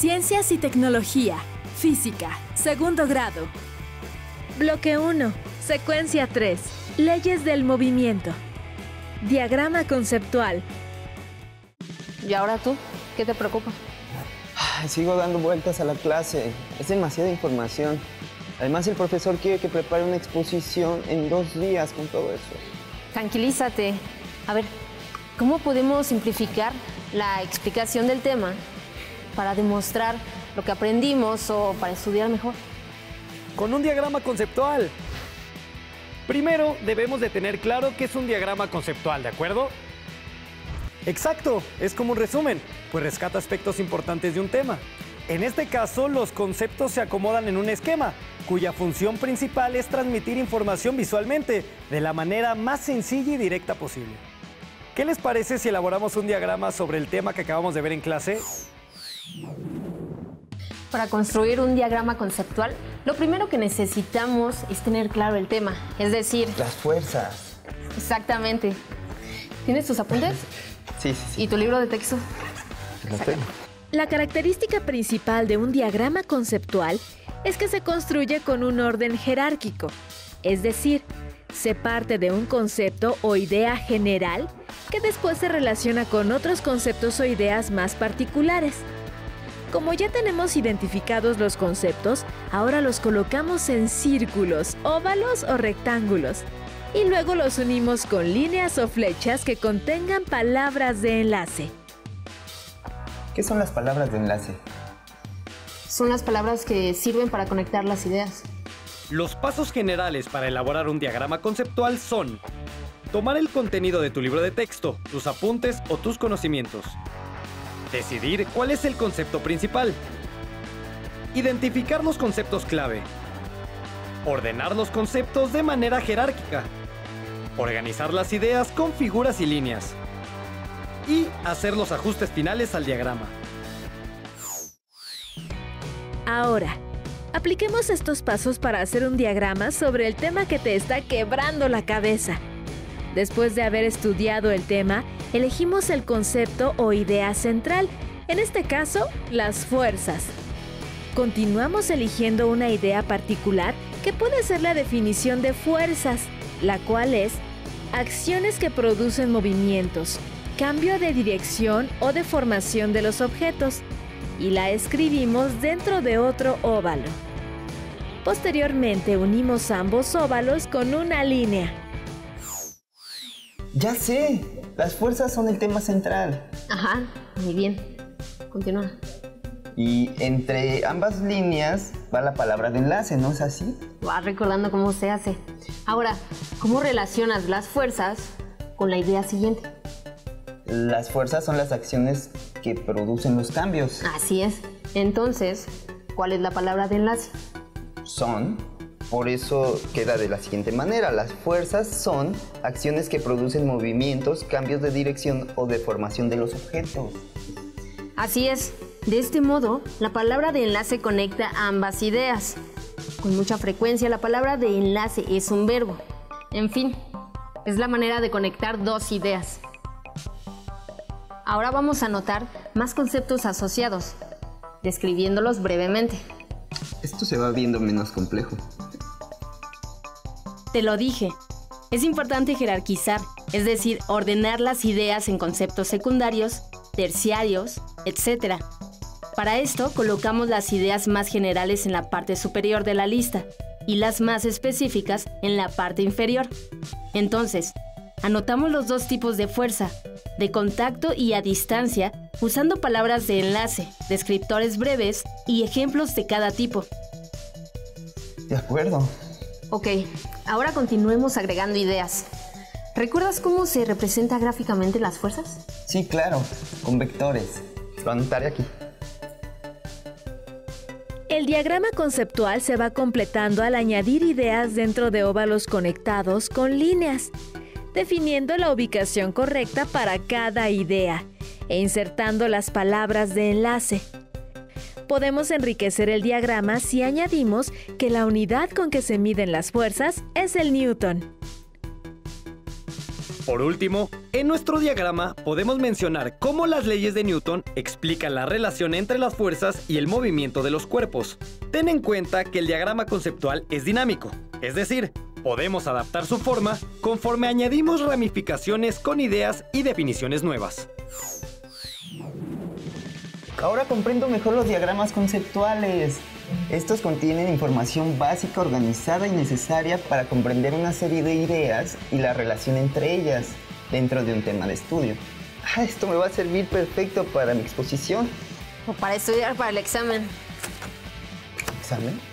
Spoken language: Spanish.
Ciencias y Tecnología, Física, segundo grado. Bloque 1, Secuencia 3, Leyes del movimiento. Diagrama conceptual. ¿Y ahora tú? ¿Qué te preocupa? Ay, sigo dando vueltas a la clase. Es demasiada información. Además, el profesor quiere que prepare una exposición en 2 días con todo eso. Tranquilízate. A ver, ¿cómo podemos simplificar la explicación del tema para demostrar lo que aprendimos o para estudiar mejor? Con un diagrama conceptual. Primero, debemos de tener claro qué es un diagrama conceptual, ¿de acuerdo? Exacto, es como un resumen, pues rescata aspectos importantes de un tema. En este caso, los conceptos se acomodan en un esquema, cuya función principal es transmitir información visualmente, de la manera más sencilla y directa posible. ¿Qué les parece si elaboramos un diagrama sobre el tema que acabamos de ver en clase? Para construir un diagrama conceptual, lo primero que necesitamos es tener claro el tema, es decir... Las fuerzas. Exactamente. ¿Tienes tus apuntes? Sí. ¿Y tu libro de texto? Lo tengo. La característica principal de un diagrama conceptual es que se construye con un orden jerárquico, es decir, se parte de un concepto o idea general que después se relaciona con otros conceptos o ideas más particulares. Como ya tenemos identificados los conceptos, ahora los colocamos en círculos, óvalos o rectángulos, y luego los unimos con líneas o flechas que contengan palabras de enlace. ¿Qué son las palabras de enlace? Son las palabras que sirven para conectar las ideas. Los pasos generales para elaborar un diagrama conceptual son: tomar el contenido de tu libro de texto, tus apuntes o tus conocimientos. Decidir cuál es el concepto principal. Identificar los conceptos clave. Ordenar los conceptos de manera jerárquica. Organizar las ideas con figuras y líneas. Y hacer los ajustes finales al diagrama. Ahora, apliquemos estos pasos para hacer un diagrama sobre el tema que te está quebrando la cabeza. Después de haber estudiado el tema, elegimos el concepto o idea central, en este caso, las fuerzas. Continuamos eligiendo una idea particular que puede ser la definición de fuerzas, la cual es acciones que producen movimientos, cambio de dirección o deformación de los objetos, y la escribimos dentro de otro óvalo. Posteriormente unimos ambos óvalos con una línea. ¡Ya sé! Las fuerzas son el tema central. Ajá, muy bien. Continúa. Y entre ambas líneas va la palabra de enlace, ¿no es así? Vas recordando cómo se hace. Ahora, ¿cómo relacionas las fuerzas con la idea siguiente? Las fuerzas son las acciones que producen los cambios. Así es. Entonces, ¿cuál es la palabra de enlace? Son. Por eso queda de la siguiente manera: las fuerzas son acciones que producen movimientos, cambios de dirección o deformación de los objetos. Así es. De este modo, la palabra de enlace conecta ambas ideas. Con mucha frecuencia, la palabra de enlace es un verbo. En fin, es la manera de conectar dos ideas. Ahora vamos a anotar más conceptos asociados, describiéndolos brevemente. Esto se va viendo menos complejo. Te lo dije. Es importante jerarquizar, es decir, ordenar las ideas en conceptos secundarios, terciarios, etc. Para esto, colocamos las ideas más generales en la parte superior de la lista y las más específicas en la parte inferior. Entonces, anotamos los dos tipos de fuerza, de contacto y a distancia, usando palabras de enlace, descriptores breves y ejemplos de cada tipo. De acuerdo. Ok, ahora continuemos agregando ideas. ¿Recuerdas cómo se representa gráficamente las fuerzas? Sí, claro, con vectores. Lo anotaré aquí. El diagrama conceptual se va completando al añadir ideas dentro de óvalos conectados con líneas, definiendo la ubicación correcta para cada idea e insertando las palabras de enlace. Podemos enriquecer el diagrama si añadimos que la unidad con que se miden las fuerzas es el newton. Por último, En nuestro diagrama podemos mencionar cómo las leyes de Newton explican la relación entre las fuerzas y el movimiento de los cuerpos. Ten en cuenta que el diagrama conceptual es dinámico, es decir, podemos adaptar su forma conforme añadimos ramificaciones con ideas y definiciones nuevas. Ahora comprendo mejor los diagramas conceptuales. Estos contienen información básica organizada y necesaria para comprender una serie de ideas y la relación entre ellas dentro de un tema de estudio. Esto me va a servir perfecto para mi exposición. O para estudiar para el examen. ¿Examen?